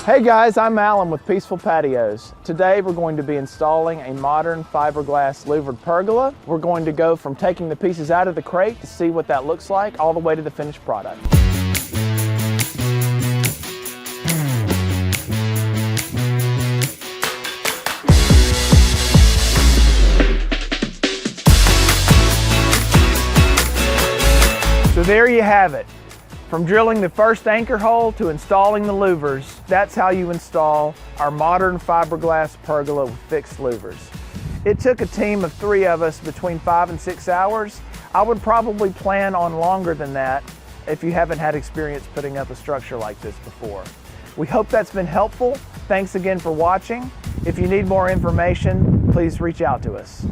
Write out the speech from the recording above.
Hey guys, I'm Alan with Peaceful Patios. Today we're going to be installing a modern fiberglass louvered pergola. We're going to go from taking the pieces out of the crate to see what that looks like all the way to the finished product. So there you have it. From drilling the first anchor hole to installing the louvers, that's how you install our modern fiberglass pergola with fixed louvers. It took a team of 3 of us between 5 and 6 hours. I would probably plan on longer than that if you haven't had experience putting up a structure like this before. We hope that's been helpful. Thanks again for watching. If you need more information, please reach out to us.